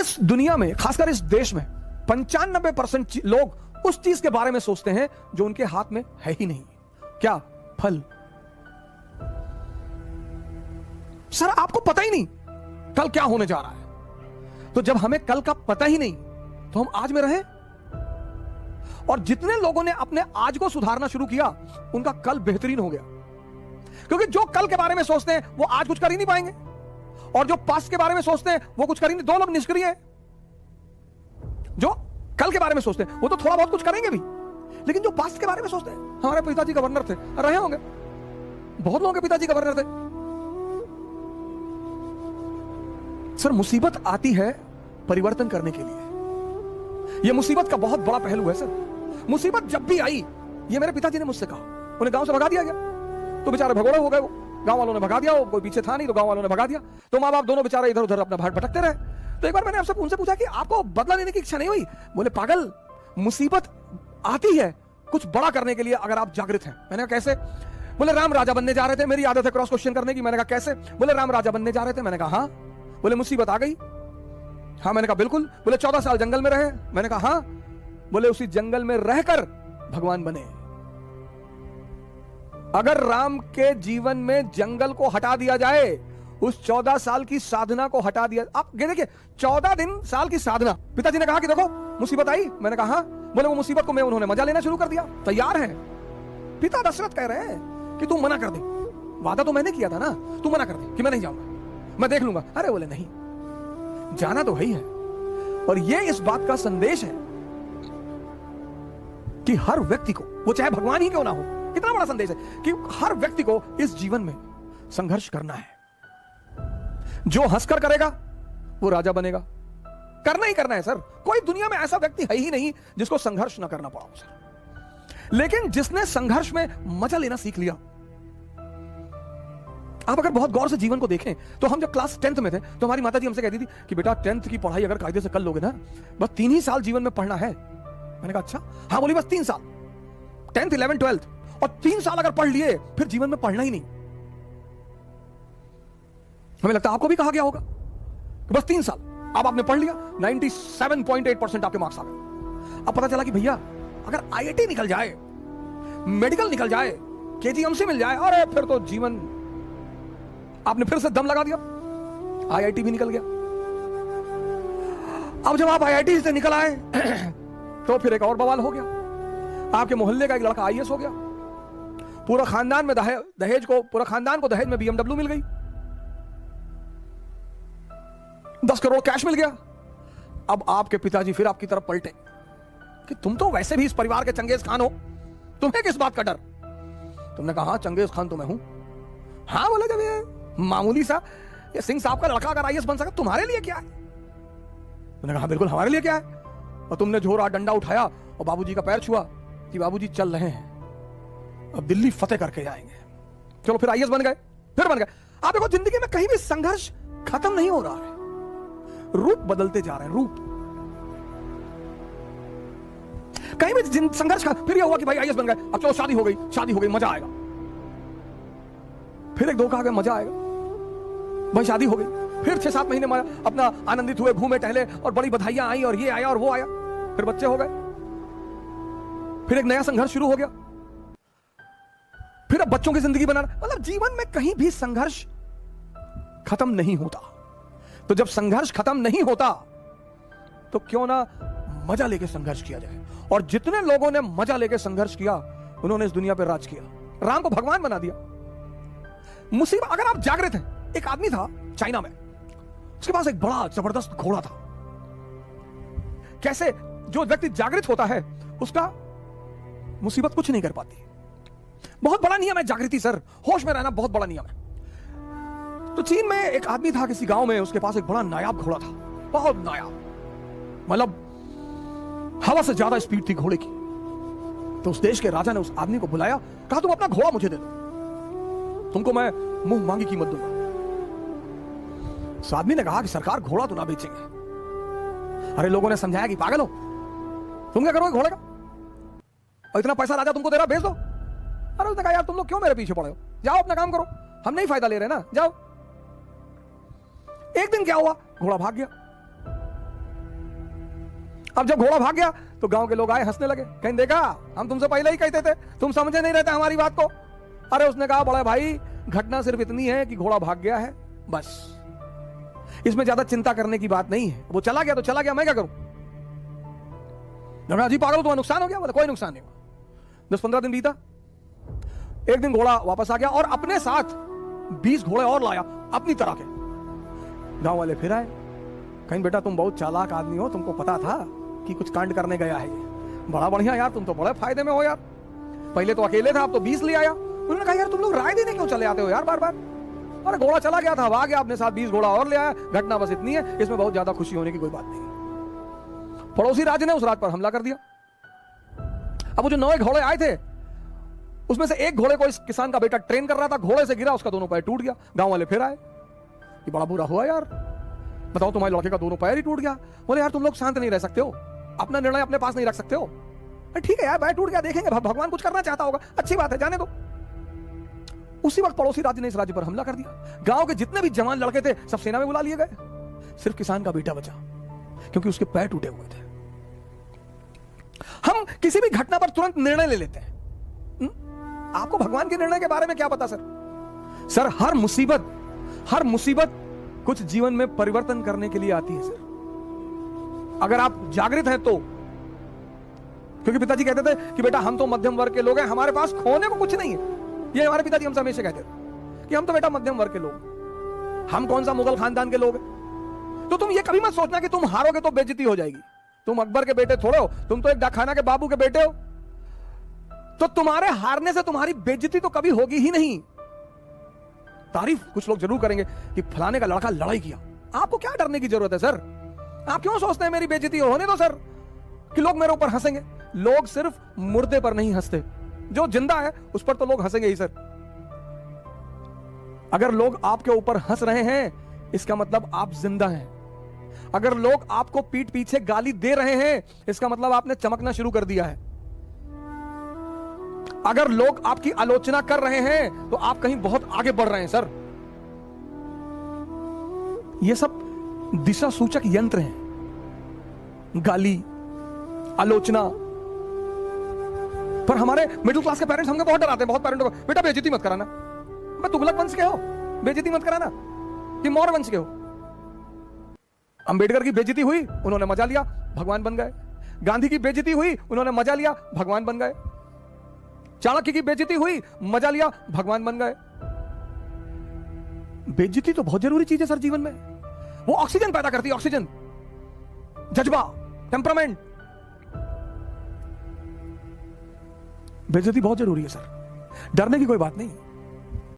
इस दुनिया में, खासकर इस देश में 95% लोग उस चीज के बारे में सोचते हैं जो उनके हाथ में है ही नहीं। क्या? फल। सर आपको पता ही नहीं कल क्या होने जा रहा है, तो जब हमें कल का पता ही नहीं तो हम आज में रहें। और जितने लोगों ने अपने आज को सुधारना शुरू किया उनका कल बेहतरीन हो गया, क्योंकि जो कल के बारे में सोचते हैं वो आज कुछ कर ही नहीं पाएंगे, और जो पास्ट के बारे में सोचते हैं वो कुछ कर ही नहीं। दो लोग निष्क्रिय हैं, जो कल के बारे में सोचते हैं वो तो थोड़ा बहुत कुछ करेंगे भी, लेकिन जो पास्ट के बारे में सोचते हैं, हमारे पिताजी गवर्नर थे, रहे होंगे, बहुत लोगों के पिताजी गवर्नर थे। सर मुसीबत आती है परिवर्तन करने के लिए, यह मुसीबत का बहुत बड़ा पहलू है सर। मुसीबत जब भी आई, ये मेरे पिताजी ने मुझसे कहा, उन्हें गांव से भगा दिया गया, तो बेचारे भगोड़े हो गए, वो गांव वालों ने भगा दिया, वो कोई पीछे था नहीं तो गांव वालों ने भगा दिया, तो माँ बाप दोनों बेचारे इधर उधर अपना भाट भटकते रहे। तो एक बार मैंने आपसे उनसे पूछा कि आपको बदला लेने की इच्छा नहीं हुई? बोले पागल, मुसीबत आती है कुछ बड़ा करने के लिए अगर आप जागृत हैं। मैंने कहा कैसे? बोले राम राजा बनने जा रहे थे, मेरी आदत है क्रॉस क्वेश्चन करने की। मैंने कहा कैसे? बोले राम राजा बनने जा रहे थे। मैंने कहा हाँ। बोले मुसीबत आ गई? हाँ। मैंने कहा बिल्कुल। बोले 14 साल जंगल में रहे? मैंने कहा हाँ। बोले उसी जंगल में रहकर भगवान बने। अगर राम के जीवन में जंगल को हटा दिया जाए, उस 14 साल की साधना को हटा दिया, आप देखिए 14 साल की साधना। पिताजी ने कहा कि देखो मुसीबत आई। मैंने कहा हाँ। बोले वो मुसीबत को मैं उन्होंने मजा लेना शुरू कर दिया, तैयार है। पिता दशरथ कह रहे हैं कि तू मना कर दे, वादा तो मैंने किया था ना, तू मना कर दे कि मैं नहीं जाऊंगा, मैं देख लूंगा। अरे बोले नहीं, जाना तो है ही है। और ये इस बात का संदेश है कि हर व्यक्ति को, वो चाहे भगवान ही क्यों ना हो, कितना बड़ा संदेश है कि हर व्यक्ति को इस जीवन में संघर्ष करना है। जो हंसकर करेगा वो राजा बनेगा, करना ही करना है सर। कोई दुनिया में ऐसा व्यक्ति है ही नहीं जिसको संघर्ष ना करना पड़ा हो सर। लेकिन जिसने संघर्ष में मजा लेना सीख लिया, आप अगर बहुत गौर से जीवन को देखें तो हम जब क्लास 10th में थे तो हमारी माता जी हमसे कहती थी कि बेटा 10th की पढ़ाई अगर कायदे से कर लोगे ना, बस 3 ही साल जीवन में पढ़ना है। मैंने कहा अच्छा? हाँ। बोली बस 3 साल, 10th 11th 12th, और 3 साल अगर पढ़ लिए फिर जीवन में पढ़ना ही नहीं। हमें लगता है आपको भी कहा गया होगा कि बस 3 साल, अब आपने पढ़ लिया, 97.8% आपके मार्क्स आ गए। अब पता चला कि भैया अगर IIT निकल जाए, मेडिकल निकल जाए, KGMC मिल जाए, अरे फिर तो जीवन, आपने फिर से दम लगा दिया, IIT भी निकल गया। अब जब आप IIT से निकल आए तो फिर एक और बवाल हो गया। आपके मोहल्ले का एक लड़का IAS हो गया, पूरा खानदान में दहेज को, पूरा खानदान को दहेज में BMW मिल गई, 10 करोड़ कैश मिल गया। अब आपके पिताजी फिर आपकी तरफ पलटे कि तुम तो वैसे भी इस परिवार के चंगेज खान हो, तुम्हें किस बात का डर? तुमने कहा हाँ चंगेज खान तो मैं हूं। हाँ बोले जब ये मामूली सा ये सिंह साहब का लड़का अगर IAS बन सका, तुम्हारे लिए क्या है? तुमने कहा बिल्कुल हमारे लिए क्या है। और तुमने झोरा डंडा उठाया और बाबूजी का पैर छुआ कि बाबूजी चल रहे हैं, अब दिल्ली फतेह करके जाएंगे। चलो फिर IAS बन गए, फिर बन गए। आप देखो जिंदगी में कहीं भी संघर्ष खत्म नहीं हो रहा है, रूप बदलते जा रहे हैं, रूप। कहीं भी संघर्ष, फिर यह हुआ कि भाई IAS बन गए, अब चलो शादी हो गई, मजा आएगा। फिर एक धोखा आ गया, मजा आएगा, भाई शादी हो गई। फिर 6-7 महीने अपना आनंदित हुए, घूमे टहले, और बड़ी बधाइयां आई, और ये आया और वो आया, फिर बच्चे हो गए, फिर एक नया संघर्ष शुरू हो गया, फिर अब बच्चों की जिंदगी बनाना। मतलब जीवन में कहीं भी संघर्ष खत्म नहीं होता। तो जब संघर्ष खत्म नहीं होता तो क्यों ना मजा लेके संघर्ष किया जाए। और जितने लोगों ने मजा लेके संघर्ष किया उन्होंने इस दुनिया पर राज किया, राम को भगवान बना दिया। मुसीबत, अगर आप जागृत हैं, एक आदमी था चाइना में, उसके पास एक बड़ा जबरदस्त घोड़ा था। कैसे? जो व्यक्ति जागृत होता है उसका मुसीबत कुछ नहीं कर पाती। बहुत बड़ा नियम है जागृति सर, होश में रहना बहुत बड़ा नियम है। तो चीन में एक आदमी था किसी गांव में, उसके पास एक बड़ा नायाब घोड़ा था, बहुत नायाब, मतलब हवा से ज्यादा स्पीड थी घोड़े की। तो उस देश के राजा ने उस आदमी को बुलाया, कहा तुम अपना घोड़ा मुझे दे दो, तुमको मैं मुंह मांगी कीमत दूंगा। उस आदमी ने कहा कि सरकार घोड़ा तो ना बेचेंगे। अरे लोगों ने समझाया कि पागल हो, तुम क्या करोगे घोड़े का, और इतना पैसा राजा तुमको दे रहा, भेज दो। अरे उसने कहा यार तुम लोग क्यों मेरे पीछे पड़े हो, जाओ अपना काम करो, हम नहीं फायदा ले रहे ना, जाओ। एक दिन क्या हुआ, घोड़ा भाग गया। अब जब घोड़ा भाग गया तो गांव के लोग आए, हंसने लगे, कहीं देखा हम तुमसे पहले ही कहते थे, तुम समझे नहीं रहते हमारी बात को। अरे उसने कहा बड़ा भाई घटना सिर्फ इतनी है कि घोड़ा भाग गया है, बस, इसमें ज्यादा चिंता करने की बात नहीं है। वो चला गया तो चला गया, मैं क्या करूं? जी पागल, तुम्हारा नुकसान हो गया? बोला कोई नुकसान नहीं हुआ। 10-15 दिन बीता, एक दिन घोड़ा वापस आ गया और अपने साथ 20 घोड़े और लाया अपनी तरह के। गांव वाले फिर आए, कहीं बेटा तुम बहुत चालाक आदमी हो, तुमको पता था कि कुछ कांड करने गया है ये, बड़ा बढ़िया यार, तुम तो बड़े फायदे में हो यार, पहले तो अकेले था अब तो 20 ले आया। उन्होंने कहा यार तुम लोग राय देने क्यों चले आते हो यार बार बार? अरे घोड़ा चला गया था, आ गया, अपने साथ 20 घोड़ा और ले आया, घटना बस इतनी है, इसमें बहुत ज्यादा खुशी होने की कोई बात नहीं। पड़ोसी राज्य ने उस रात पर हमला कर दिया। अब वो जो 9 घोड़े आए थे उसमें से एक घोड़े को इस किसान का बेटा ट्रेन कर रहा था, घोड़े से गिरा, उसका दोनों पैर टूट गया। गांव वाले फिर आए, ये बड़ा बुरा हुआ यार, बताओ तुम्हारे लड़के का दोनों पैर ही टूट गया। बोले यार तुम लोग शांत नहीं रह सकते हो, अपना निर्णय अपने पास नहीं रख सकते हो। ठीक है यार, पैर टूट गया, देखेंगे, भगवान कुछ करना चाहता होगा, अच्छी बात है, जाने दो। उसी वक्त पड़ोसी राज्य ने इस राज्य पर हमला कर दिया। गांव के जितने भी जवान लड़के थे सब सेना में बुला लिए गए, सिर्फ किसान का बेटा बचा क्योंकि उसके पैर टूटे हुए थे। हम किसी भी घटना पर तुरंत निर्णय ले लेते हैं। आपको भगवान के निर्णय के बारे में क्या पता सर? सर हर मुसीबत कुछ जीवन में परिवर्तन करने के लिए आती है सर, अगर आप जागृत हैं तो। क्योंकि पिताजी कहते थे कि बेटा हम तो मध्यम वर्ग के लोग हैं, हमारे पास खोने को कुछ नहीं है। ये हमारे पिताजी हमसे हमेशा कहते थे कि हम तो बेटा मध्यम वर्ग के लोग, हम कौन सा मुगल खानदान के लोग हैं। तो तुम ये कभी मत सोचना कि तुम हारोगे तो बेइज्जती हो जाएगी। तुम अकबर के बेटे थोड़े हो, तुम तो एक डाकखाना के बाबू के बेटे हो, तो तुम्हारे हारने से तुम्हारी बेइज्जती तो कभी होगी ही नहीं। तारीफ कुछ लोग जरूर करेंगे कि फलाने का लड़का लड़ाई किया। आपको क्या डरने की जरूरत है सर? आप क्यों सोचते हैं मेरी बेइज्जती होने दो सर, कि लोग मेरे ऊपर हंसेंगे। लोग सिर्फ मुर्दे पर नहीं हंसते, जो जिंदा है उस पर तो लोग हंसेंगे ही सर। अगर लोग आपके ऊपर हंस रहे हैं इसका मतलब आप जिंदा हैं। अगर लोग आपको पीठ पीछे गाली दे रहे हैं इसका मतलब आपने चमकना शुरू कर दिया है। अगर लोग आपकी आलोचना कर रहे हैं तो आप कहीं बहुत आगे बढ़ रहे हैं सर। ये सब दिशा सूचक यंत्र हैं, गाली, आलोचना। पर हमारे मिडिल क्लास के पेरेंट्स हमको बहुत डराते हैं, बहुत पेरेंट्स को, बेटा बेइज्जती मत कराना, मैं तुगलक वंश के हो, बेइज्जती मत कराना, कि मौर्य वंश के हो। अंबेडकर की बेइज्जती हुई, उन्होंने मजा लिया, भगवान बन गए। गांधी की बेइज्जती हुई, उन्होंने मजा लिया, भगवान बन गए। चाणक्य की बेइज्जती हुई, मजा लिया, भगवान बन गए। बेइज्जती तो बहुत जरूरी चीज है सर जीवन में, वो ऑक्सीजन पैदा करती है, ऑक्सीजन, जज्बा, टेम्परामेंट। बेइज्जती बहुत जरूरी है सर, डरने की कोई बात नहीं।